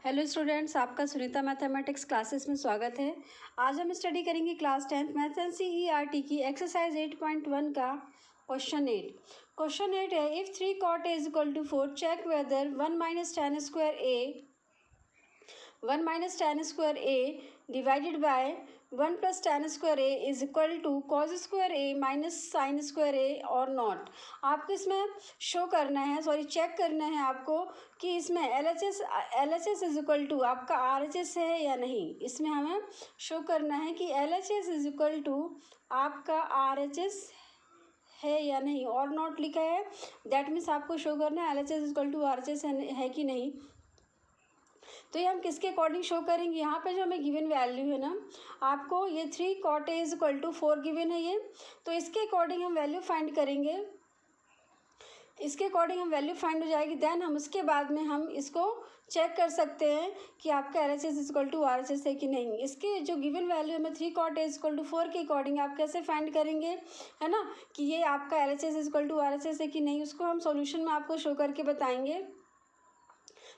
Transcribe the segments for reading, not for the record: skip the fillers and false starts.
Hello students, आपका Sunita mathematics classes में स्वागत है। आज हम स्टडी करेंगे क्लास 10th मैथ्स एनसीईआरटी की एक्सरसाइज 8.1 का क्वेश्चन 8 है if 3 cot a is equal to 4 check whether 1 minus tan square a divided by 1 plus tan square a is equal to cos square a minus sine square a और not. आपको इसमें show करना है, check करना है आपको कि इसमें L H S is equal to आपका आर एच एस है या नहीं। इसमें हमें शो करना है कि L H S is equal to आपका आर एच एस है या नहीं, और नॉट लिखा है। दैट मीन्स आपको शो करना है L H S is equal to R H S है कि नहीं। तो ये हम किसके अकॉर्डिंग शो करेंगे, यहाँ पे जो हमें गिवन वैल्यू है ना, आपको ये 3 cot a is equal to 4 given है ये, तो इसके अकॉर्डिंग हम वैल्यू फाइंड करेंगे। इसके अकॉर्डिंग हम वैल्यू फाइंड हो जाएगी। देन हम उसके बाद में हम इसको चेक कर सकते हैं कि आपका L H S is equal to R H S है कि नहीं। इसके जो गिवन वैल्यू हमें 3 cot a is equal to 4 के अकॉर्डिंग आप कैसे फाइंड करेंगे, है ना, कि ये आपका L H S is equal to R H S है कि नहीं, उसको हम सॉल्यूशन में आपको शो करके बताएंगे।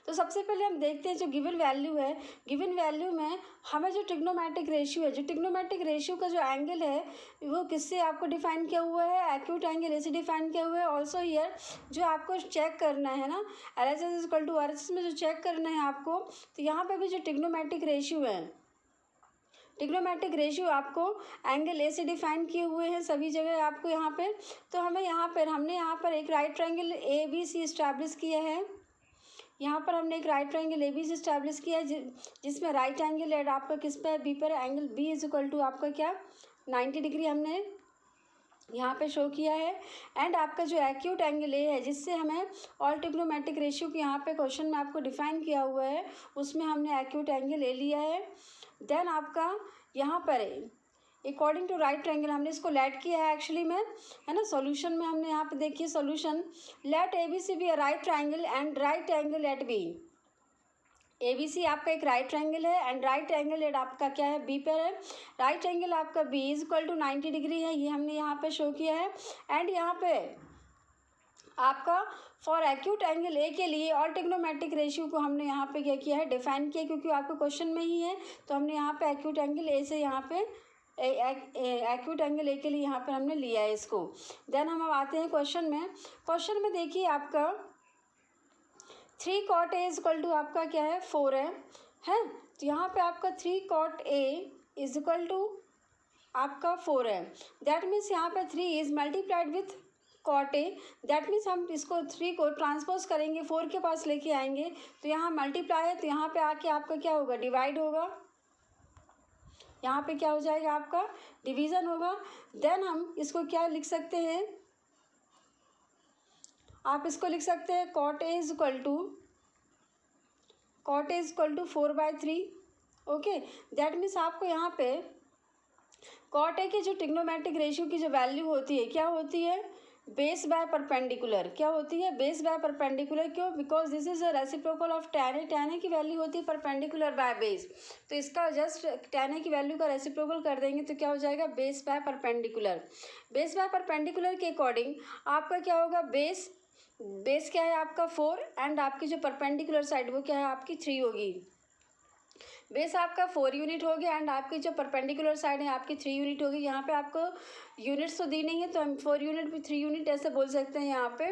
तो सबसे पहले हम देखते हैं जो गिवन वैल्यू है, गिवन वैल्यू में हमें जो ट्रिग्नोमेट्रिक रेशियो है, जो ट्रिग्नोमेट्रिक रेशियो का जो एंगल है वो किससे आपको डिफाइन किया हुआ है, एक्यूट एंगल ए से डिफाइन किया हुआ है। ऑल्सो हियर जो आपको चेक करना है ना, L H S equal to R H S में जो चेक करना है आपको, तो यहाँ पे भी जो ट्रिग्नोमेट्रिक रेशियो है, ट्रिग्नोमेट्रिक रेशियो आपको एंगल ए से डिफाइन किए हुए हैं सभी जगह आपको यहाँ पे। तो हमने यहाँ पर एक right triangle A B C establish किया है। यहाँ पर हमने एक right triangle A B C establish किया है जिसमें राइट एंगल एड आपका किस पे है, बी पर। Angle B is equal to आपका क्या 90 डिग्री हमने यहाँ पे शो किया है। एंड आपका जो एक्यूट एंगल ए है जिससे हमें ऑल ट्रिग्नोमेट्रिक रेशियो की यहाँ पे क्वेश्चन में आपको डिफाइन किया हुआ है, उसमें हमने एक्यूट एंगल ए लिया है। देन आपका यहाँ पर अकॉर्डिंग टू राइट ट्रायंगल हमने इसको लेट किया है एक्चुअली में, है ना। सॉल्यूशन में हमने यहाँ पे देखिए solution, let A B C be a right triangle and right angle at B. A B C आपका एक राइट ट्रायंगल है एंड राइट एंगल एट आपका क्या है, बी पर है। राइट एंगल आपका B is equal to 90 degree है, ये हमने यहाँ पे शो किया है। एंड यहाँ पे आपका फॉर एक्यूट एंगल ए के लिए और ट्रिग्नोमेट्रिक रेशियो को हमने यहाँ पे क्या किया है, डिफाइन किया, क्योंकि आपको क्वेश्चन में ही है। तो हमने यहाँ पे एक्यूट एंगल ए से यहाँ पे एक्यूट एंगल ए के लिए यहाँ पर हमने लिया है इसको। देन हम अब आते हैं क्वेश्चन में। क्वेश्चन में देखिए आपका 3 cot a is equal to आपका क्या है 4 है। तो यहाँ पे आपका 3 cot a is equal to आपका 4 है। दैट मीन्स यहाँ पे 3 is multiplied with cot a। That means हम इसको 3 को ट्रांसपोज करेंगे, 4 के पास लेके आएंगे, तो यहाँ मल्टीप्लाई है, तो यहाँ पे आके आपका क्या होगा, डिवाइड होगा। यहाँ पे क्या हो जाएगा, आपका डिवीज़न होगा। देन हम इसको क्या लिख सकते हैं, आप इसको लिख सकते हैं cot a is equal to 4/3। Okay, that means आपको यहाँ पे cot a की जो ट्रिग्नोमेट्रिक रेशियो की जो वैल्यू होती है, क्या होती है, बेस बाय परपेंडिकुलर। क्या होती है, बेस बाय परपेंडिकुलर। क्यों, because this is a reciprocal of tan a। tan a की वैल्यू होती है परपेंडिकुलर बाय बेस, तो इसका जस्ट tan a की वैल्यू का रेसिप्रोकल कर देंगे तो क्या हो जाएगा, base by perpendicular. Base by perpendicular के अकॉर्डिंग आपका क्या होगा, बेस क्या है आपका 4 एंड आपकी जो परपेंडिकुलर साइड वो क्या है आपकी 3 होगी। बेस आपका 4 यूनिट हो गया एंड आपकी जो परपेंडिकुलर साइड है आपकी 3 यूनिट होगी। यहाँ पे आपको यूनिट्स तो दी नहीं है, तो हम 4 यूनिट भी 3 यूनिट ऐसे बोल सकते हैं यहाँ पे।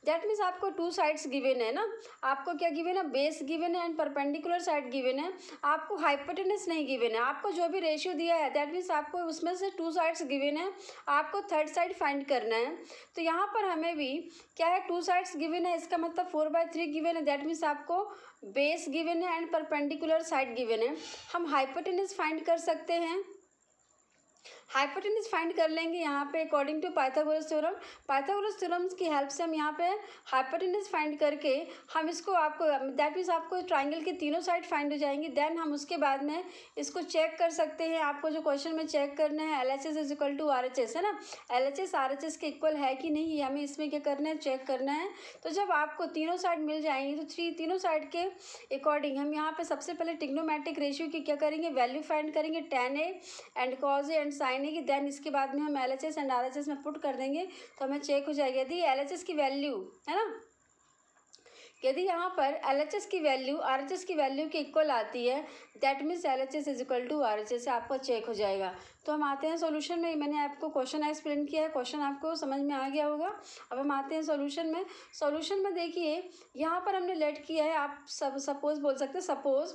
दैट मीन्स आपको 2 साइड्स गिवन है ना, आपको क्या गिवन है, बेस गिवन है एंड परपेंडिकुलर साइड गिवन है। आपको हाइपोटेनस नहीं गिवन है, आपको जो भी रेशियो दिया है दैट मीन्स आपको उसमें से 2 साइड्स गिवन है, आपको थर्ड साइड फाइंड करना है। तो यहाँ पर हमें भी क्या है, 2 साइड्स गिवन है, इसका मतलब 4/3 गिवन है। दैट मीन्स आपको बेस गिवन है एंड परपेंडिकुलर साइड गिवन है। हम हाइपोटेनस फाइंड कर सकते हैं, हाइपोटेनस फाइंड कर लेंगे यहाँ पे according to Pythagoras theorem. Pythagoras theorem की हेल्प से हम यहाँ पे हाइपोटेनस फाइंड करके हम इसको आपको दैट मीन्स आपको ट्राइंगल के तीनों साइड फाइंड हो जाएंगी। देन हम उसके बाद में इसको चेक कर सकते हैं। आपको जो क्वेश्चन में चेक करना है L H S is equal to R H S, है ना, L H S R H S के इक्वल है कि नहीं, हमें इसमें क्या करना है, चेक करना है। तो जब आपको तीनों साइड मिल जाएंगी तो तीनों साइड के अकॉर्डिंग हम यहाँ पे सबसे पहले ट्रिग्नोमेट्रिक रेशियो की क्या करेंगे, वैल्यू फाइंड करेंगे, tan a and cos a and sin a की। देन इसके बाद में हम L H S and R H S में पुट कर देंगे तो हमें चेक हो जाएगा। यदि एल एच एस की वैल्यू, है ना, यदि यहाँ पर LHS की वैल्यू RHS की वैल्यू के इक्वल आती है, that means LHS is equal to RHS, आपका चेक हो जाएगा। तो हम आते हैं सॉल्यूशन में। मैंने आपको क्वेश्चन एक्सप्लेन किया है, क्वेश्चन आपको समझ में आ गया होगा। अब हम आते हैं सॉल्यूशन में। सॉल्यूशन में देखिए यहाँ पर हमने लेट किया है, आप सपोज बोल सकते हैं, सपोज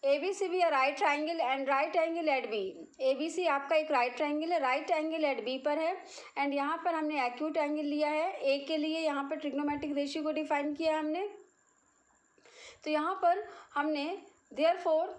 ABC भी right triangle and right angle at B. ABC आपका एक राइट ट्राइंगल है, राइट एंगल एट बी पर है, एंड यहाँ पर हमने एक्यूट एंगल लिया है ए के लिए। यहाँ पर ट्रिग्नोमेट्रिक रेशियो को डिफाइन किया हमने। तो यहाँ पर हमने therefore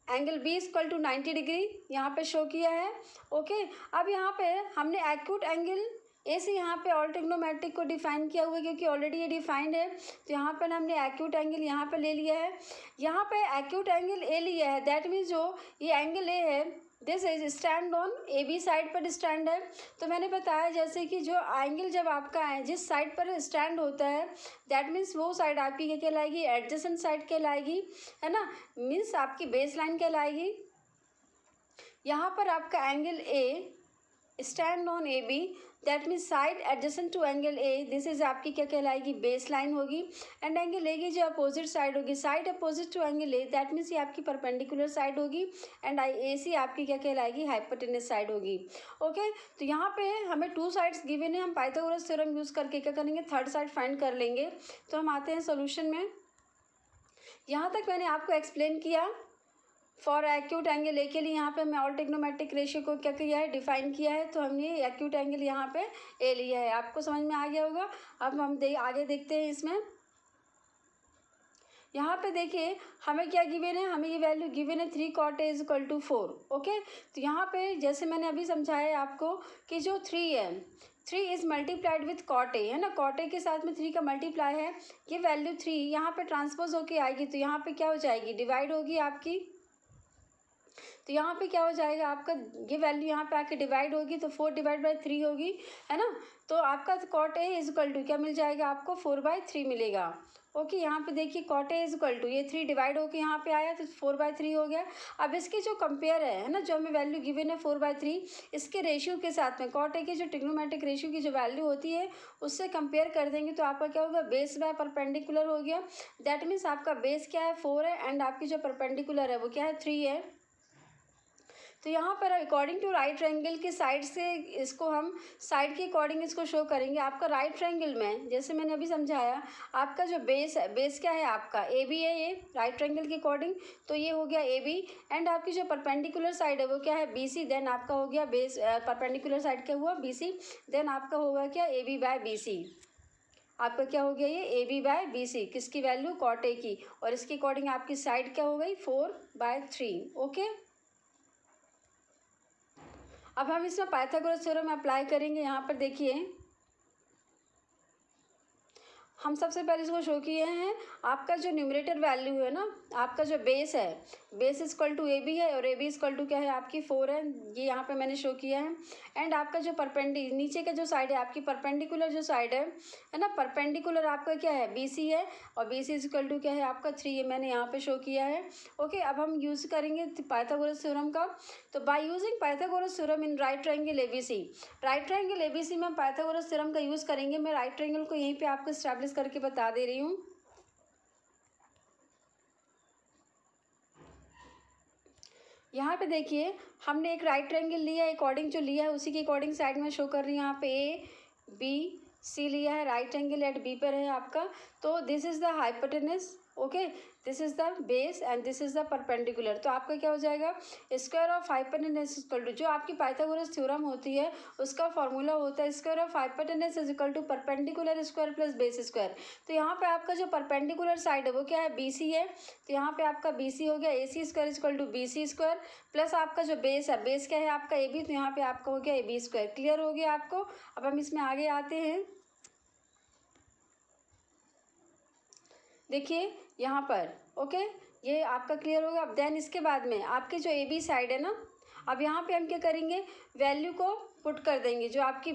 angle B equal to 90 degree यहाँ पे शो किया है। ओके, अब यहाँ पे हमने एक्यूट एंगल ए से यहाँ पे ऑल ट्रिग्नोमेट्रिक को डिफाइन किया हुआ है, क्योंकि ऑलरेडी ये डिफाइंड है। तो यहाँ पर हमने एक्यूट एंगल यहाँ पे ले लिया है। यहाँ पे एक्यूट एंगल ए लिया है, दैट मीन्स जो ये एंगल ए है this is stand on A B side पर स्टैंड है। तो मैंने बताया जैसे कि जो एंगल जब आपका है जिस साइड पर स्टैंड होता है, दैट मीन्स वो साइड आपकी क्या कहलाएगी, एडजेसेंट साइड कहलाएगी, है ना, मीन्स आपकी बेस लाइन कहलाएगी। यहाँ पर आपका angle A stand on A B, that means side adjacent to angle A, this is आपकी क्या कहलाएगी, बेस लाइन होगी। एंड एंगल ए की जो अपोजिट साइड होगी, side opposite to angle A, that means ये आपकी परपेंडिकुलर साइड होगी। एंड AC आपकी क्या कहलाएगी, हाइपोटेनस साइड होगी। ओके, तो यहाँ पे हमें टू साइड्स गिवन है, हम पाइथागोरस थ्योरम यूज़ करके क्या करेंगे, थर्ड साइड फाइंड कर लेंगे। तो हम आते हैं सोल्यूशन में। यहाँ तक मैंने आपको एक्सप्लेन किया फॉर एक्यूट एंगल ए के लिए। यहाँ पे मैं ऑल ट्रिग्नोमेट्रिक रेशियो को क्या किया है, डिफाइन किया है। तो हमने एक्यूट एंगल यहाँ पे ए लिया है, आपको समझ में आ गया होगा। अब हम आगे देखते हैं इसमें। यहाँ पे देखिए हमें क्या गिवन है, हमें ये वैल्यू गिवन है 3 cot A is equal to 4। Okay, तो यहाँ पे जैसे मैंने अभी समझाया है आपको कि जो 3 है, 3 is multiplied with cot A, है ना, cot A के साथ में 3 का मल्टीप्लाई है। ये वैल्यू 3 यहाँ पे ट्रांसपोज होके आएगी, तो यहाँ पे क्या हो जाएगी, डिवाइड होगी आपकी। तो यहाँ पे क्या हो जाएगा आपका, ये वैल्यू यहाँ पे आके डिवाइड होगी, तो 4 डिवाइड बाई 3 होगी, है ना। तो आपका cot A is equal to क्या मिल जाएगा आपको, 4/3 मिलेगा। ओके, यहाँ पे देखिए cot A is equal to ये 3 डिवाइड होके यहाँ पे आया, तो 4/3 हो गया। अब इसकी जो कंपेयर है ना, जो हमें वैल्यू गिवन है 4/3, इसके रेशियो के साथ में cot A की जो ट्रिग्नोमेट्रिक रेशियो की जो वैल्यू होती है उससे कंपेयर कर देंगे, तो आपका क्या होगा, बेस बाय परपेंडिकुलर हो गया। दैट मीन्स आपका बेस क्या है, 4 है, एंड आपकी जो परपेंडिकुलर है वो क्या है, 3 है। तो यहाँ पर अकॉर्डिंग टू राइट ट्रायंगल की साइड से इसको हम साइड के अकॉर्डिंग इसको शो करेंगे। आपका राइट ट्रायंगल में जैसे मैंने अभी समझाया, आपका जो बेस है, बेस क्या है आपका, ए बी है, ये राइट ट्रायंगल के अकॉर्डिंग, तो ये हो गया ए बी। एंड आपकी जो परपेंडिकुलर साइड है वो क्या है, बी सी। देन आपका हो गया बेस, परपेंडिकुलर साइड क्या हुआ, बी सी। देन आपका होगा क्या, A B by B C. आपका क्या हो गया, ये A B by B C, किसकी वैल्यू, cot A की, और इसके अकॉर्डिंग आपकी साइड क्या हो गई, 4/3। ओके, अब हम इसमें पाइथागोरस थ्योरम अप्लाई करेंगे। यहाँ पर देखिए हम सबसे पहले इसको शो किए हैं, आपका जो न्यूमरेटर वैल्यू है ना, आपका जो बेस है, base equal to A B है, और ए बी इक्वल टू क्या है आपकी 4 है, ये यहाँ पे मैंने शो किया है। एंड आपका जो नीचे का जो साइड है, आपकी परपेंडिकुलर जो साइड है ना, परपेंडिकुलर आपका क्या है, बी सी है, और बी सी इक्वल टू क्या है आपका 3, ये मैंने यहाँ पे शो किया है। ओके, अब हम यूज़ करेंगे पाइथागोरस थ्योरम का। तो by using Pythagoras theorem in right triangle A B C, right triangle A B C में पाइथागोरस थ्योरम का यूज़ करेंगे। मैं राइट ट्रायंगल को यहीं पे आपको एस्टैब्लिश करके बता दे रही हूँ। यहाँ पे देखिए हमने एक राइट ट्रायंगल लिया है, अकॉर्डिंग जो लिया है उसी के अकॉर्डिंग साइड में शो कर रही हूँ। यहाँ पे ए बी सी लिया है, राइट एंगल एट बी पर है आपका। तो this is the hypotenuse, okay, this is the base and this is the perpendicular. तो आपका क्या हो जाएगा, square of hypotenuse equal to, जो आपकी पाइथागोरस थ्योरम होती है उसका फॉर्मूला होता है square of hypotenuse is equal to perpendicular square plus base square. तो यहाँ पे आपका जो परपेंडिकुलर साइड है वो क्या है, बी सी है। तो यहाँ पे आपका बी सी हो गया, A C square equal to B C square, plus आपका जो बेस है, बेस क्या है आपका ए बी, तो यहाँ पे आपका हो गया ए बी स्क्वायर। क्लियर हो गया आपको। अब हम इसमें आगे आते हैं। देखिए यहाँ पर, ओके, ये आपका क्लियर होगा। अब देन इसके बाद में आपकी जो ए बी साइड है ना, अब यहाँ पे हम क्या करेंगे, वैल्यू को पुट कर देंगे, जो आपकी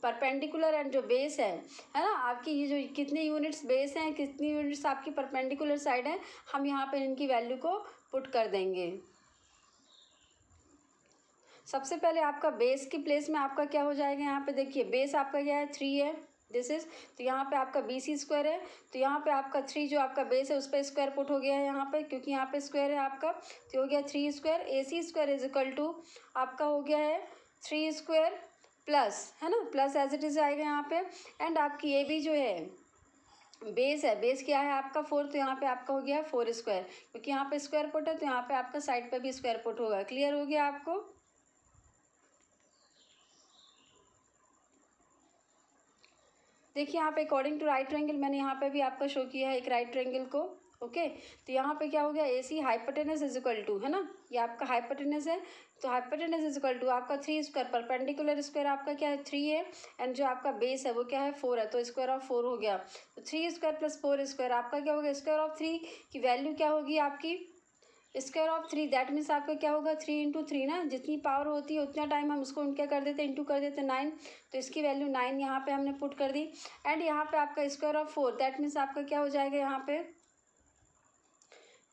परपेंडिकुलर एंड जो बेस है ना, आपकी ये जो कितने यूनिट्स बेस हैं, कितनी यूनिट्स आपकी परपेंडिकुलर साइड है, हम यहाँ पे इनकी वैल्यू को पुट कर देंगे। सबसे पहले आपका बेस की प्लेस में आपका क्या हो जाएगा, यहाँ पे देखिए बेस आपका क्या है, 3 है, दिस इज, तो यहाँ पे आपका BC स्क्वायर है, तो यहाँ पे आपका 3 जो आपका बेस है उस पर स्क्वायर पुट हो गया है यहाँ पे, क्योंकि यहाँ पे स्क्वायर है आपका, तो हो गया 3 square. AC square is equal to आपका हो गया है 3 स्क्वायर प्लस, है ना, प्लस एज इट इज आएगा यहाँ पे। एंड आपकी AB जो है बेस है, बेस क्या है आपका 4, तो यहाँ पे आपका हो गया 4 स्क्वायर, क्योंकि यहाँ पे स्क्वायर पुट है तो यहाँ पे आपका साइड पे भी स्क्वायर पुट होगा। क्लियर हो गया आपको? देखिए यहाँ पे अकॉर्डिंग टू राइट ट्रायंगल मैंने यहाँ पे भी आपका शो किया है एक राइट ट्रायंगल को। ओके, तो यहाँ पे क्या हो गया, AC hypotenuse is equal to, है ना, ये आपका हाइपोटेनस है, तो हाइपोटेनस इज इक्वल टू आपका 3 स्क्वायर, परपेंडिकुलर स्क्वायर आपका क्या है 3 है, एंड जो आपका बेस है वो क्या है 4 है, तो स्क्वायर ऑफ 4 हो गया, तो 3 स्क्वायर प्लस 4 स्क्वायर आपका क्या होगा, स्क्वायर ऑफ 3 की वैल्यू क्या होगी आपकी, स्क्वायर ऑफ 3, दैट मीन्स आपका क्या होगा 3 इंटू 3 ना, जितनी पावर होती है उतना टाइम हम उसको क्या कर देते हैं, इंटू कर देते हैं 9, तो इसकी वैल्यू 9 यहाँ पे हमने पुट कर दी। एंड यहाँ पे आपका स्क्वायर ऑफ 4, दैट मीन्स आपका क्या हो जाएगा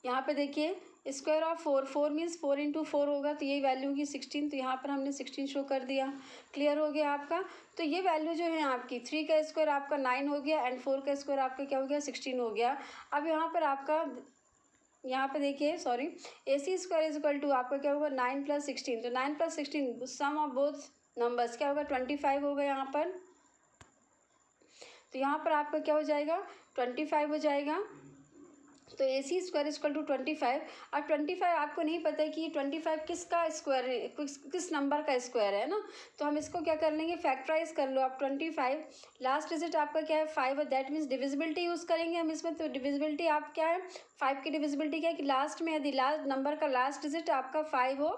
यहाँ पे देखिए स्क्वायर ऑफ 4 मीन्स 4 इंटू 4 होगा, तो यही वैल्यू होगी 16, तो यहाँ पर हमने 16 शो कर दिया। क्लियर हो गया आपका? तो ये वैल्यू जो है आपकी 3 का स्क्वायर आपका 9 हो गया, एंड 4 का स्क्वायर आपका क्या हो गया 16 हो गया। अब यहाँ पर आपका यहाँ पे देखिए sorry, AC square is equal to आपका क्या होगा 9 प्लस 16, तो 9 plus 16 sum of both numbers क्या होगा 25 होगा यहाँ पर, तो यहाँ पर आपका क्या हो जाएगा 25 हो जाएगा। तो AC स्क्वायर इक्वल टू 25, और 25 आपको नहीं पता है कि 25 किसका स्क्वायर है, किस नंबर का स्क्वायर है ना, तो हम इसको क्या कर लेंगे फैक्टराइज कर लो आप 25, लास्ट डिजिट आपका क्या है 5 है, दैट मीन्स डिविजिबिलिटी यूज़ करेंगे हम इसमें, तो डिविजिबिलिटी आप क्या है 5 की डिविजिबिलिटी क्या है कि लास्ट में यदि लास्ट नंबर का लास्ट डिजिट आपका 5 हो,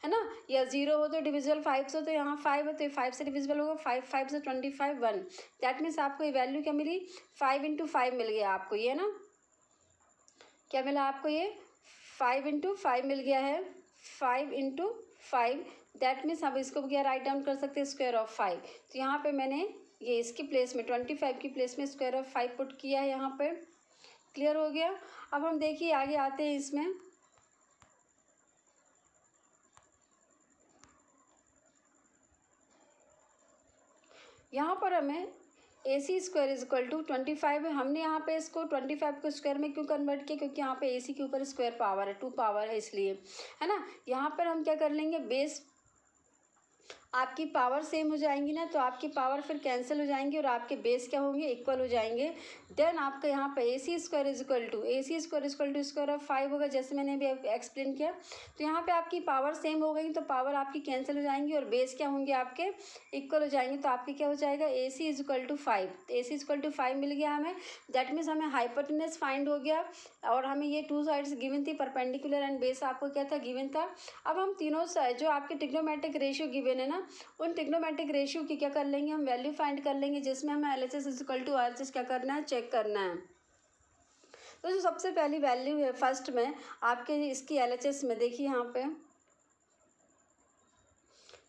है ना, या 0 हो तो डिविजिबल 5 से, तो यहाँ 5 है तो 5 से डिविजिबल होगा, 5 से 25 1, दैट मीन्स आपको ये वैल्यू क्या मिली 5 इंटू 5 मिल गया आपको, ये ना क्या मिला आपको, ये 5 इंटू 5 मिल गया है, 5 इंटू 5, दैट मीन्स हम इसको क्या राइट डाउन कर सकते हैं स्क्वायर ऑफ 5, तो यहाँ पे मैंने ये इसकी प्लेस में 25 की प्लेस में स्क्वायर ऑफ 5 पुट किया है यहाँ पे। क्लियर हो गया? अब हम देखिए आगे आते हैं इसमें, यहाँ पर हमें AC square is equal to 25 है, हमने यहाँ पे इसको 25 को स्क्वायर में क्यों कन्वर्ट किया, क्योंकि यहाँ पे AC के ऊपर स्क्वायर पावर है 2 पावर है इसलिए, है ना। यहाँ पर हम क्या कर लेंगे, बेस आपकी पावर सेम हो जाएंगी ना, तो आपकी पावर फिर कैंसिल हो जाएंगी और आपके बेस क्या होंगे इक्वल हो जाएंगे। देन आपका यहाँ पे AC square is equal to square of 5 होगा, जैसे मैंने अभी एक्सप्लेन किया, तो यहाँ पे आपकी पावर सेम हो गई तो पावर आपकी कैंसिल हो जाएंगी और बेस क्या होंगे आपके इक्वल हो जाएंगे, तो आपके क्या हो जाएगा AC is equal to 5, AC is equal to 5 मिल गया हमें, दैट मीन्स हमें हाइपोटेनस फाइंड हो गया, और हमें ये 2 साइड्स गिवन थी, परपेंडिकुलर एंड बेस आपको क्या था गिवन था। अब हम तीनों साइड जो आपके ट्रिग्नोमेट्रिक रेशियो गिवन है ना, उन ट्रिग्नोमेट्रिक रेशियो की क्या कर लेंगे हम वैल्यू फाइंड कर लेंगे, जिसमें हमें LHS is equal to RHS क्या करना है चेक करना है। तो जो सबसे पहली वैल्यू है फर्स्ट में आपके इसकी LHS में देखिए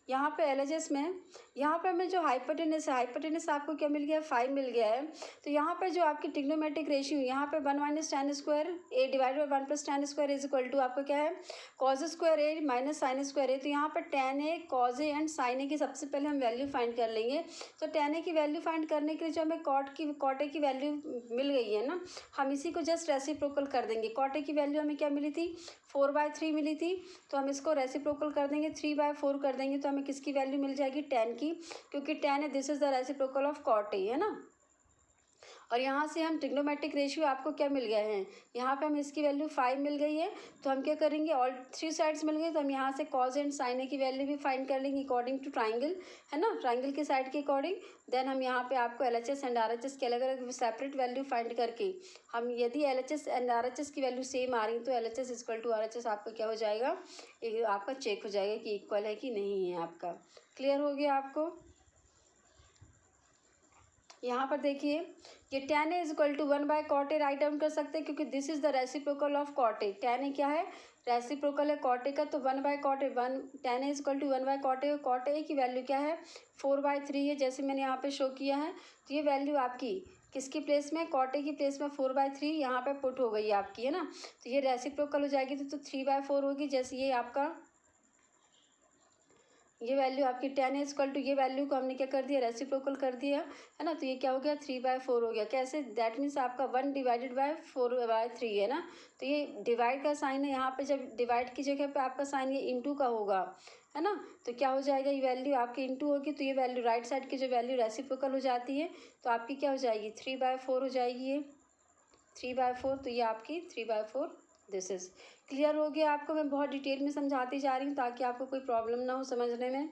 यहाँ पे LHS में यहाँ पे हमें जो हाइपोटेनस है, हाइपोटेनस आपको क्या मिल गया है 5 मिल गया है, तो यहाँ पे जो आपकी ट्रिग्नोमेट्रिक रेशियो यहाँ पे 1 minus tan square A divided by 1 plus tan square is equal to आपका क्या है cos square A minus sine square A, तो यहाँ पे tan A cos A and sin A की सबसे पहले हम वैल्यू फाइंड कर लेंगे। तो tan A की वैल्यू फाइंड करने के लिए जो हमें cot A की वैल्यू मिल गई है ना, हम इसी को जस्ट रेसिप्रोकल कर देंगे। cot A की वैल्यू हमें क्या मिली थी 4/3 मिली थी, तो हम इसको रेसिप्रोकल कर देंगे 3/4 कर देंगे, तो हमें किसकी वैल्यू मिल जाएगी tan की, क्योंकि tan है this is the reciprocal of cot A, है ना। और यहाँ से हम ट्रिग्नोमेट्रिक रेशियो आपको क्या मिल गए हैं, यहाँ पे हम इसकी वैल्यू 5 मिल गई है, तो हम क्या करेंगे ऑल 3 साइड्स मिल गई, तो हम यहाँ से cos एंड sin A की वैल्यू भी फाइंड कर लेंगे अकॉर्डिंग टू ट्राइंगल, है ना, ट्राइंगल के साइड के अकॉर्डिंग। देन हम यहाँ पे आपको LHS एंड RHS की अलग अलग सेपरेट वैल्यू फाइंड करके हम यदि LHS एंड RHS की वैल्यू सेम आ रही तो LHS इक्वल टू RHS आपका क्या हो जाएगा, आपका चेक हो जाएगा कि इक्वल है कि नहीं है आपका। क्लियर हो गया आपको? यहाँ पर देखिए ये tan A is equal to 1/cot A write down कर सकते हैं, क्योंकि this is the reciprocal of cot A। tan A क्या है रेसिप्रोकल है cot A का, तो 1/cot A tan A is equal to 1/cot A, cot A की वैल्यू क्या है 4/3 है, जैसे मैंने यहाँ पे शो किया है। तो ये वैल्यू आपकी किसकी प्लेस में cot A की प्लेस में 4/3 यहाँ पे पुट हो गई आपकी, है ना, तो ये रेसिप्रोकल हो जाएगी तो 3/4 होगी, जैसे ये आपका ये वैल्यू आपकी 10 है इक्वल टू ये वैल्यू को हमने क्या कर दिया, रेसिप्रोकल कर दिया है ना। तो ये क्या हो गया, 3/4 हो गया। कैसे, दैट मीन्स आपका 1 डिवाइडेड बाय 4/3 है ना। तो ये डिवाइड का साइन है, यहाँ पे जब डिवाइड की जगह पे आपका साइन ये इंटू का होगा है ना। तो क्या हो जाएगा, ये वैल्यू आपकी इंटू होगी, तो ये वैल्यू राइट साइड की जो वैल्यू रेसिप्रोकल हो जाती है तो आपकी क्या हो जाएगी, 3/4 हो जाएगी। ये 3/4, तो ये आपकी 3/4 दिस इज क्लियर हो गया आपको। मैं बहुत डिटेल में समझाती जा रही हूँ ताकि आपको कोई प्रॉब्लम ना हो समझने में।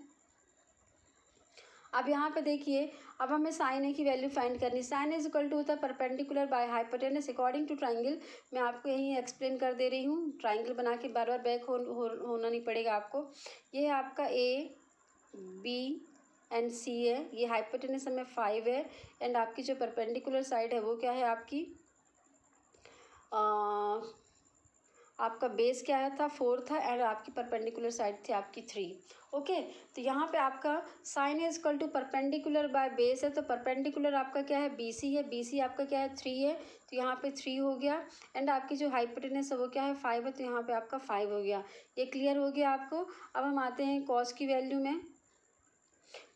अब यहाँ पे देखिए, अब हमें साइन ए की वैल्यू फाइंड करनी। साइन इज इक्वल टू होता है perpendicular by hypotenuse according to triangle. मैं आपको यहीं एक्सप्लेन कर दे रही हूँ, ट्राइंगल बना के बार बार बैक होना नहीं पड़ेगा आपको। ये है आपका ए बी एंड सी है, ये हाइपोटेनस हमें 5 है एंड आपकी जो परपेंडिकुलर साइड है वो क्या है आपकी, आपका बेस क्या है था, 4 था एंड आपकी परपेंडिकुलर साइड थी आपकी 3। ओके, तो यहाँ पे आपका sine is equal to perpendicular by base है, तो परपेंडिकुलर आपका क्या है, BC है, BC आपका क्या है 3 है, तो यहाँ पे 3 हो गया एंड आपकी जो हाइपोटेनस है वो क्या है 5 है, तो यहाँ पे आपका 5 हो गया। ये क्लियर हो गया आपको। अब हम आते हैं कॉस की वैल्यू में।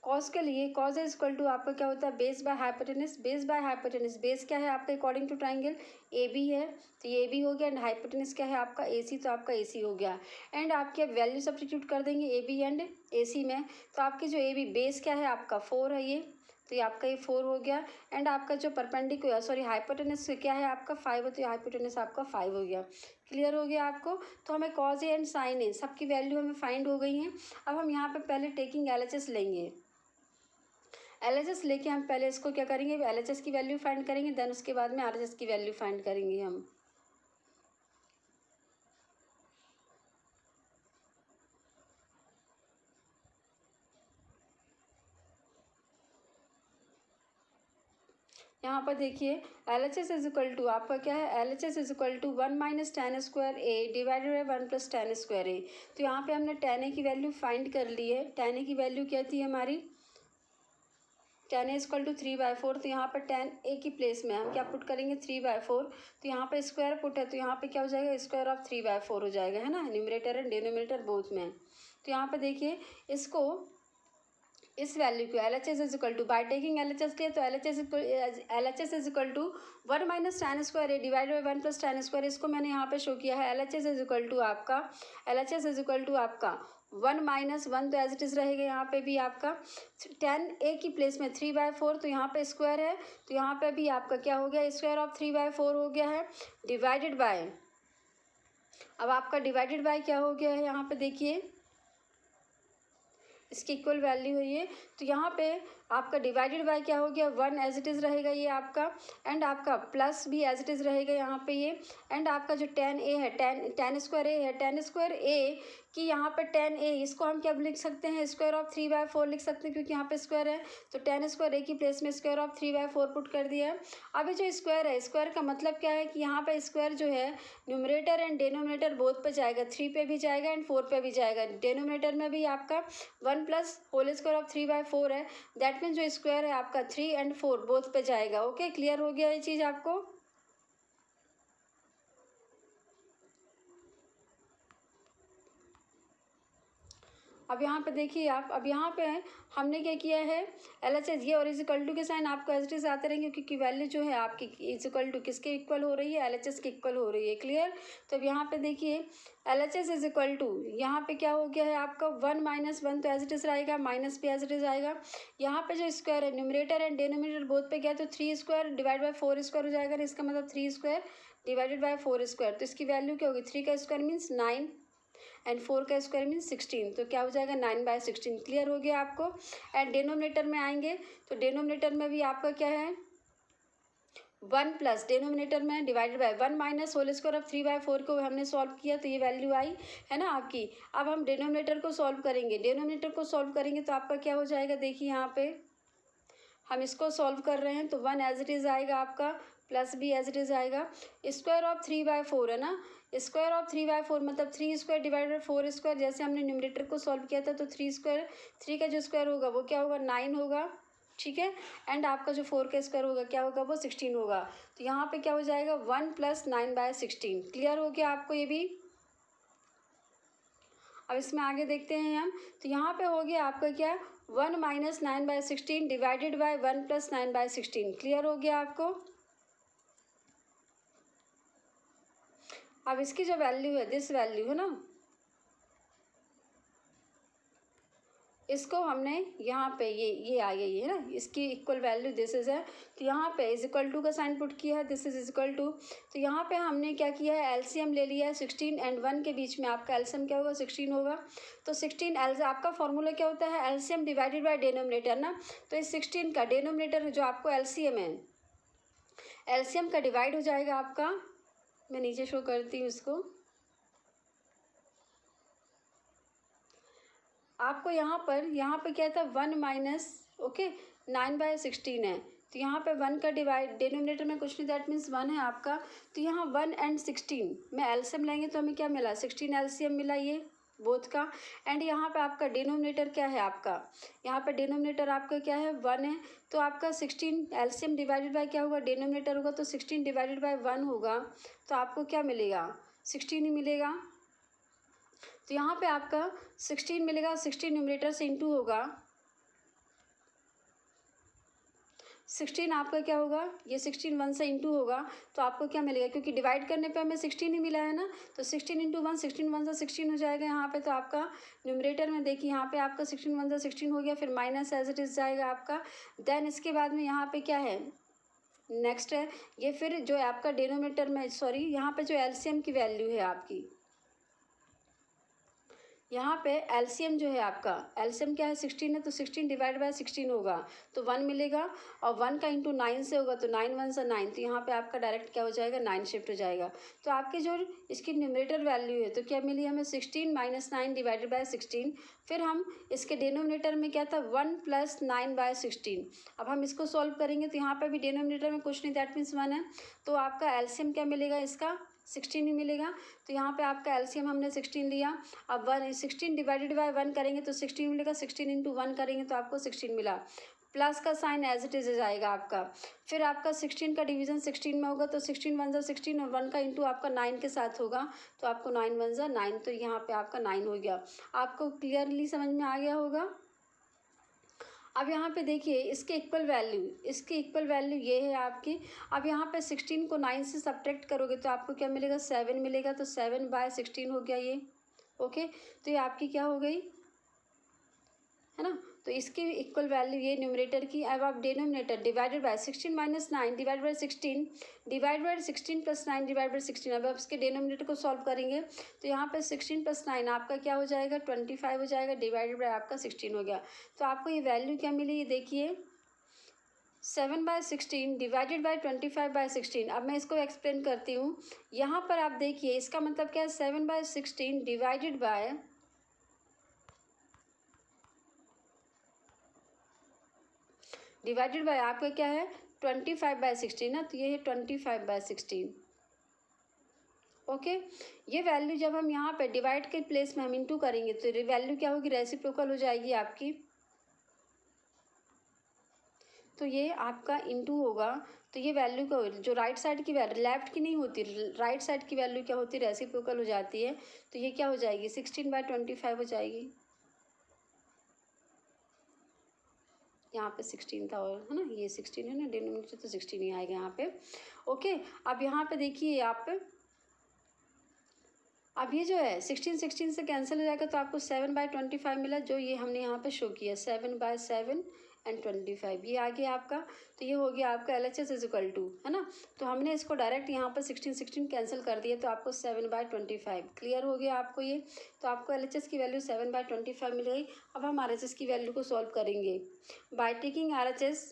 कॉस के लिए कॉस इज इक्वल टू आपका क्या होता है, base by hypotenuse. Base by hypotenuse, base क्या है आपका अकॉर्डिंग टू ट्राइंगल AB है, तो ये AB हो गया एंड हाइपोटेनस क्या है आपका AC, तो आपका AC हो गया। एंड आपके वैल्यू सब्स्टिट्यूट कर देंगे AB एंड AC में, तो आपकी जो AB बेस क्या है आपका 4 है ये, तो ये आपका ये 4 हो गया एंड आपका जो परपेंडिकुलर सॉरी हाइपोटेनस क्या है आपका 5 है, तो ये हाइपोटेनस आपका 5 हो गया। क्लियर हो गया आपको। तो हमें कॉस ए एंड साइन ए सबकी वैल्यू हमें फाइंड हो गई हैं। अब हम यहाँ पे पहले टेकिंग LHS लेंगे। LHS लेके हम पहले इसको क्या करेंगे, LHS की वैल्यू फाइंड करेंगे, देन उसके बाद में RHS की वैल्यू फाइंड करेंगे हम। यहाँ पर देखिए LHS इज इक्वल टू आपका क्या है, LHS is equal to 1 - tan square A divided by 1 + tan square A. तो यहाँ पे हमने tan a की वैल्यू फाइंड कर ली है। tan a की वैल्यू क्या थी हमारी, tan a इक्वल टू 3/4, तो यहाँ पर tan a की प्लेस में हम क्या पुट करेंगे 3/4, तो यहाँ पे स्क्वायर पुट है, तो यहाँ पे क्या हो जाएगा, स्क्वायर ऑफ 3/4 हो जाएगा है ना, न्यूमरेटर एंड डिनोमिनेटर बोथ में। तो यहाँ पे देखिए इसको, इस वैल्यू को LHS is equal to by taking LHS लिया, तो LHS is equal to 1 - tan square A divide by 1 + tan square. इसको मैंने यहाँ पे शो किया है। LHS इज इक्वल टू आपका 1 - 1 तो एज इट इज़ रहेगा। यहाँ पे भी आपका tan a की प्लेस में 3/4, तो यहाँ पे स्क्वायर है, तो यहाँ पे भी आपका क्या हो गया, स्क्वायर ऑफ 3/4 हो गया है डिवाइडेड बाय, अब आपका डिवाइडेड बाय क्या हो गया है, यहाँ पे देखिए इसकी इक्वल वैल्यू है ये, तो यहाँ पे आपका डिवाइडेड बाय क्या हो गया, 1 एज इट इज़ रहेगा ये आपका, एंड आपका प्लस भी एज इट इज़ रहेगा यहाँ पे ये, एंड आपका जो tan a है, tan स्क्वायर ए है, tan स्क्वायर ए कि यहाँ पे tan a इसको हम क्या लिख सकते हैं, स्क्वायर ऑफ 3/4 लिख सकते हैं, क्योंकि यहाँ पे स्क्वायर है, तो tan स्क्वायर ए की प्लेस में स्क्वायर ऑफ 3/4 पुट कर दिया है। अभी जो स्क्वायर है, स्क्वायर का मतलब क्या है कि यहाँ पे स्क्वायर जो है न्यूमरेटर एंड डिनोमिनेटर बोथ पे जाएगा, 3 पे भी जाएगा एंड 4 पे भी जाएगा। डिनोमिनेटर में भी आपका 1 + होल स्क्वायर ऑफ 3/4 है, दैट मीन्स जो स्क्वायर है आपका 3 एंड 4 बोथ पे जाएगा। ओके, क्लियर हो गया ये चीज़ आपको। अब यहाँ पे देखिए आप, अब यहाँ पे हमने क्या किया है, LHS ये और इज इक्वल टू के साइन आपको एज इट इज आते रहेंगे, क्योंकि वैल्यू जो है आपकी इज इक्वल टू किसके इक्वल हो रही है, LHS के इक्वल हो रही है। क्लियर। तो अब यहाँ पे देखिए LHS इज इक्वल टू, यहाँ पे क्या हो गया है आपका 1 - 1 तो एज इट इज रहेगा, माइनस भी एज इट इज आएगा। यहाँ पे जो स्क्वायर है न्यूमरेटर एंड डिनोमिनेटर बोथ पे गया, तो 3 स्क्वायर डिवाइड बाई 4 स्क्वायर हो जाएगा, इसका मतलब 3 स्क्वायर डिवाइडेड बाई 4 स्क्वायर, तो इसकी वैल्यू क्या होगी, 3 का स्क्वायर मीन्स 9 एंड 4 का स्क्वायर मीन्स 16, तो क्या हो जाएगा 9/16। क्लियर हो गया आपको। एंड डिनोमिनेटर में आएंगे, तो डिनोमिनेटर में भी आपका क्या है, 1 प्लस डिनोमिनेटर में divided by 1 - whole square of 3/4 को हमने सॉल्व किया, तो ये वैल्यू आई है ना आपकी। अब हम डिनोमिनेटर को सॉल्व करेंगे, डिनोमिनेटर को सॉल्व करेंगे तो आपका क्या हो जाएगा, देखिए यहाँ पे हम इसको सॉल्व कर रहे हैं, तो 1 एज इट इज़ आएगा आपका, प्लस भी एज इट इज़ आएगा, स्क्वायर ऑफ 3/4 है ना, स्क्वायर ऑफ 3/4 मतलब 3 स्क्वायर डिवाइडेड 4 स्क्वायर, जैसे हमने न्यूमरेटर को सॉल्व किया था, तो 3 स्क्वायर, 3 का जो स्क्वायर होगा वो क्या होगा 9 होगा, ठीक है, एंड आपका जो 4 का स्क्वायर होगा क्या होगा, वो 16 होगा। तो यहाँ पे क्या हो जाएगा 1 + 9/16। क्लियर हो गया आपको ये भी। अब इसमें आगे देखते हैं हम, तो यहाँ पे हो गया आपका क्या, 1 minus 9/16 divided by 1 plus 9/16। Clear हो गया आपको। अब इसकी जो वैल्यू है, दिस वैल्यू है ना, इसको हमने यहाँ पे ये आ गई है ना, इसकी इक्वल वैल्यू दिस इज है, तो यहाँ पे इज इक्वल टू का साइन पुट किया है, दिस इज इक्वल टू, तो यहाँ पे हमने क्या किया है, एलसीएम ले लिया है 16 एंड 1 के बीच में आपका एलसीएम क्या होगा, 16 होगा। तो 16 एल आपका फॉर्मूला क्या होता है, एलसीएम डिवाइडेड बाय डिनोमिनेटर ना, तो इस 16 का डिनोमिनेटर जो आपको एलसीएम है, एलसीएम का डिवाइड हो जाएगा आपका, मैं नीचे शो करती हूँ इसको, आपको यहाँ पे क्या था, 1 माइनस 9/16 है, तो यहाँ पे 1 का डिवाइड डिनोमिनेटर में कुछ नहीं, दैट मीन्स 1 है आपका, तो यहाँ 1 एंड 16 में एलसीएम लेंगे तो हमें क्या मिला, 16 एलसीएम मिला ये बोथ का। एंड यहाँ पे आपका डिनोमिनेटर क्या है आपका, यहाँ पे डिनोमिनेटर आपका क्या है, 1 है, तो आपका 16 एलसीएम डिवाइडेड बाय क्या होगा, डिनोमिनेटर होगा, तो 16 डिवाइडेड बाय 1 होगा, तो आपको क्या मिलेगा, 16 ही मिलेगा। तो यहाँ पे आपका 16 मिलेगा, 16 न्यूमरेटर से इंटू होगा, 16 आपका क्या होगा, ये 16 1 से इंटू होगा, तो आपको क्या मिलेगा, क्योंकि डिवाइड करने पे हमें 16 ही मिला है ना, तो 16 इंटू 1, 16 1 से 16 हो जाएगा यहाँ पे, तो आपका न्यूमरेटर में देखिए यहाँ पे आपका 16 1 से 16 हो गया, फिर माइनस एज इट इज जाएगा आपका। देन इसके बाद में यहाँ पे क्या है, नेक्स्ट है ये, फिर जो है आपका डिनोमिनेटर में, सॉरी यहाँ पे जो एलसीएम की वैल्यू है आपकी, यहाँ पे एलसीएम जो है आपका, एलसीएम क्या है, 16 है, तो 16 डिवाइड बाय 16 होगा, तो 1 मिलेगा, और 1 का इंटू 9 से होगा, तो 9 1 से 9, तो यहाँ पे आपका डायरेक्ट क्या हो जाएगा, 9 शिफ्ट हो जाएगा। तो आपकी जो इसकी न्यूमरेटर वैल्यू है, तो क्या मिली हमें, 16 माइनस 9 डिवाइडेड बाय 16, फिर हम इसके डिनोमिनेटर में क्या था, 1 प्लस 9/16। अब हम इसको सॉल्व करेंगे, तो यहाँ पर भी डिनोमिनेटर में कुछ नहीं, दैट मीन्स 1 है, तो आपका एलसीएम क्या मिलेगा, इसका 16 ही मिलेगा, तो यहाँ पे आपका एलसीएम हमने 16 लिया। अब 16 डिवाइडेड बाय 1 करेंगे तो 16 मिलेगा, 16 इंटू 1 करेंगे तो आपको 16 मिला, प्लस का साइन एज इट इज जाएगा आपका, फिर आपका 16 का डिवीजन 16 में होगा, तो 16 1 जा 16 और 1 का इंटू आपका 9 के साथ होगा, तो आपको 9 1 जा 9, तो यहाँ पे आपका 9 हो गया। आपको क्लियरली समझ में आ गया होगा। अब यहाँ पे देखिए इसके इक्वल वैल्यू ये है आपकी। अब यहाँ पे 16 को 9 से सब्ट्रैक्ट करोगे तो आपको क्या मिलेगा, 7 मिलेगा, तो 7/16 हो गया ये। ओके, तो ये आपकी क्या हो गई, है ना, तो इसकी इक्वल वैल्यू ये न्यूमरेटर की। अब आप denominator divided by 16 minus 9 divide by 16 divide by 16 plus 9 divide by 16। अब आप इसके डिनोमिनेटर को सॉल्व करेंगे तो यहाँ पे 16 प्लस 9 आपका क्या हो जाएगा, 25 हो जाएगा, डिवाइडेड बाय आपका 16 हो गया। तो आपको ये वैल्यू क्या मिली, ये देखिए 7/16 डिवाइडेड बाय 25/16। अब मैं इसको एक्सप्लेन करती हूँ। यहाँ पर आप देखिए इसका मतलब क्या है, 7/16 डिवाइडेड बाय आपका क्या है 25/16 ना, तो ये है 25/16। ओके, ये वैल्यू जब हम यहाँ पे डिवाइड के प्लेस में हम इंटू करेंगे तो वैल्यू क्या होगी, रेसिप्रोकल हो जाएगी आपकी, तो ये आपका इंटू होगा, तो ये वैल्यू का जो राइट साइड की वैल्यू, लेफ्ट की नहीं होती, राइट साइड की वैल्यू क्या होती है, रेसिप्रोकल हो जाती है, तो ये क्या हो जाएगी 16/25 हो जाएगी। यहाँ पे 16 था और है ना, ये 16 है ना, डिनोमिनेटर तो 16 ही आएगा यहाँ पे। ओके, अब यहाँ पे देखिए आप, अब ये जो है 16 से कैंसिल हो जाएगा, तो आपको 7/25 मिला, जो ये हमने यहाँ पे शो किया 7/7 एंड 25 ये आ गया आपका। तो ये हो गया आपका LHS इज इक्वल टू, है ना, तो हमने इसको डायरेक्ट यहाँ पर 16 कैंसिल कर दिया, तो आपको 7/25 क्लियर हो गया आपको ये। तो आपको LHS की वैल्यू 7/25 मिल गई। अब हम RHS की वैल्यू को सॉल्व करेंगे बाय टेकिंग RHS।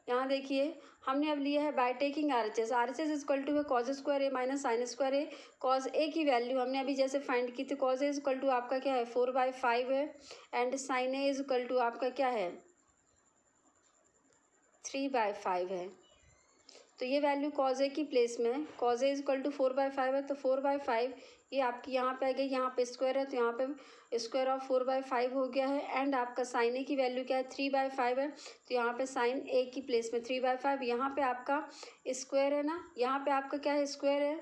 यहाँ देखिए हमने अब लिया है by taking RHS is equal to है cos square A minus sine square A. Cos A की वैल्यू हमने अभी जैसे फाइंड की थी, cos A is equal to आपका क्या है 4/5 है, and sine A is equal to आपका क्या है 3/5 है। तो ये वैल्यू कॉज ए की प्लेस में, cos A is equal to 4/5 है, तो 4/5 ये आपकी यहाँ पे आ गई, यहाँ पे स्क्वायर है तो यहाँ पे स्क्वायर ऑफ 4/5 हो गया है, एंड आपका साइन ए की वैल्यू क्या है 3/5 है, तो यहाँ पे साइन ए की प्लेस में 3/5, यहाँ पे आपका स्क्वायर है ना, यहाँ पे आपका क्या है स्क्वायर है,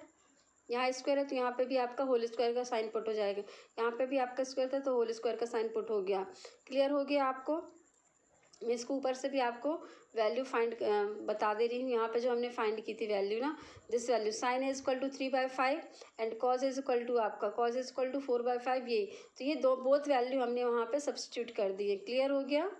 यहाँ स्क्वायर है तो यहाँ पे भी आपका होल स्क्वायर का साइन पुट हो जाएगा, यहाँ पे भी आपका स्क्वायर था तो होल स्क्वायर का साइन पुट हो गया। क्लियर हो गया आपको? मैं इसको ऊपर से भी आपको वैल्यू फाइंड बता दे रही हूँ। यहाँ पे जो हमने फाइंड की थी वैल्यू ना, this value sine is equal to 3/5 and cos is equal to आपका कॉज इज इक्वल टू 4/5, ये तो ये दो बोथ वैल्यू हमने वहाँ पे सब्स्टिट्यूट कर दी है। क्लियर हो गया?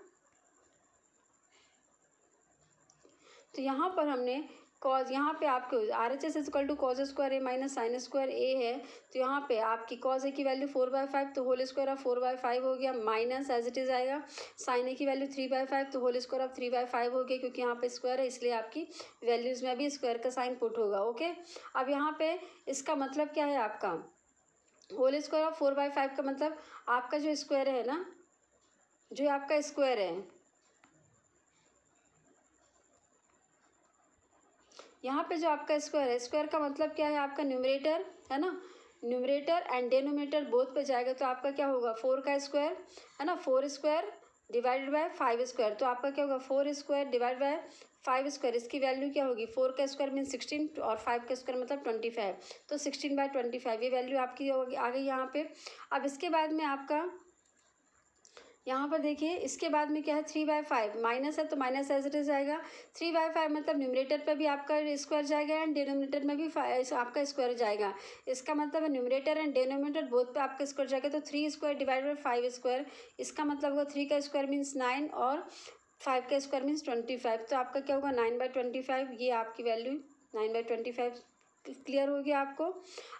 तो यहाँ पर हमने कॉज, यहाँ पे आपको R H S is equal to cos square A minus sine square A है, तो यहाँ पे आपकी कॉज ए की वैल्यू 4/5 तो होल स्क्वायर ऑफ 4/5 हो गया, माइनस एज इट इज आएगा साइन ए की वैल्यू 3/5 तो होल स्क्वायर ऑफ 3/5 हो गया, क्योंकि यहाँ पे स्क्वायर है इसलिए आपकी वैल्यूज़ में भी स्क्वायर का साइन पुट होगा। ओके, अब यहाँ पे इसका मतलब क्या है, आपका होल स्क्वायर ऑफ 4/5 का मतलब आपका जो स्क्वायर है ना, जो आपका स्क्वायर है, यहाँ पे जो आपका स्क्वायर है, स्क्वायर का मतलब क्या है, आपका न्यूमरेटर है ना, न्यूमरेटर एंड डेनोमिनेटर बोथ पे जाएगा तो आपका क्या होगा, 4 का स्क्वायर है ना, 4 स्क्वायर डिवाइडेड बाय 5 स्क्वायर, तो आपका क्या होगा 4 स्क्वायर डिवाइड बाय 5 स्क्वायर, इसकी वैल्यू क्या होगी, 4 का स्क्वायर मीन 16 और 5 का स्क्वायर मतलब 25, तो 16/25 ये वैल्यू आपकी होगी आ गई यहाँ पे। अब इसके बाद में आपका यहाँ पर देखिए, इसके बाद में क्या है 3/5 माइनस है तो माइनस एज इट इज आएगा, 3/5 मतलब न्यूमरेटर पे भी आपका स्क्वायर जाएगा एंड डिनोमिनेटर में भी आपका स्क्वायर जाएगा, इसका मतलब न्यूमरेटर एंड डिनोमिनेटर बोथ पे आपका स्क्वायर जाएगा, तो 3 स्क्वायर डिवाइड बाई 5 स्क्वायर, इसका मतलब होगा 3 का स्क्वायर मीन्स 9 और 5 का स्क्वायर मीन्स 25, तो आपका क्या होगा 9/25, ये आपकी वैल्यू 9/25। क्लियर हो गया आपको?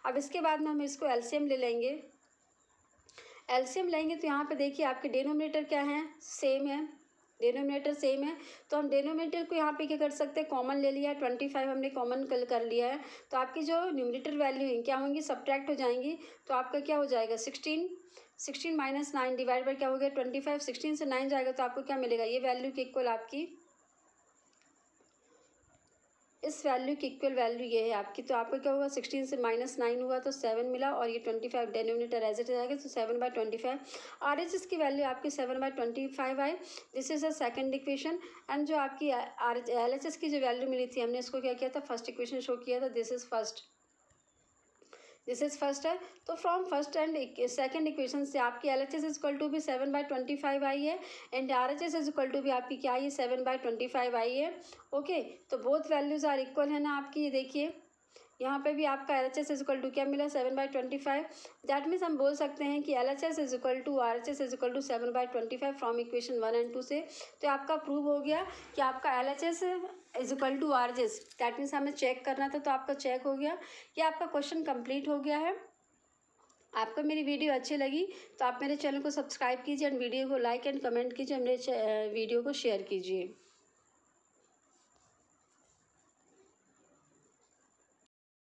अब इसके बाद में हम इसको एलसीएम ले लेंगे, एलसीएम लेंगे तो यहाँ पे देखिए आपके डेनोमिनेटर क्या है, सेम है, डेनोमिनेटर सेम है, तो हम डेनोमिनेटर को यहाँ पे क्या कर सकते हैं, कॉमन ले लिया है, 25 हमने कॉमन कर लिया है, तो आपकी जो न्यूमरेटर वैल्यू है क्या होंगी, सब्ट्रैक्ट हो जाएंगी, तो आपका क्या हो जाएगा 16 माइनस 9 डिवाइड बाई क्या हो गया 25, 16 से 9 जाएगा तो आपको क्या मिलेगा, ये वैल्यू के इक्वल आपकी, इस वैल्यू की इक्वल वैल्यू ये है आपकी, तो आपका क्या होगा 16 से माइनस 9 हुआ तो 7 मिला, और ये 25 डेनोमिनेटर एज इट जाएगा तो 7/25, आर एच एस की वैल्यू आपकी 7/25 आई, this is a second equation, and जो आपकी एल एच एस की जो वैल्यू मिली थी हमने इसको क्या किया था, फर्स्ट इक्वेशन शो किया था, दिस इज फर्स्ट है, तो from first and second equation से आपकी L H S is equal to भी 7/25 आई है, and R H S is equal to भी आपकी क्या आई है 7/25 आई है। ओके, तो बोथ वैल्यूज आर इक्वल है ना आपकी, ये देखिए यहाँ पे भी आपका L H S is equal to क्या मिला 7/25, दैट मीन्स हम बोल सकते हैं कि L H S is equal to R H S is equal to 7/25 from equation 1 and 2 से, तो आपका प्रूव हो गया कि आपका L H S is equal to R H S, that means हमें चेक करना था तो आपका चेक हो गया, ये आपका क्वेश्चन कंप्लीट हो गया है। आपको मेरी वीडियो अच्छी लगी तो आप मेरे चैनल को सब्सक्राइब कीजिए एंड वीडियो को लाइक एंड कमेंट कीजिए, मेरे वीडियो को शेयर कीजिए।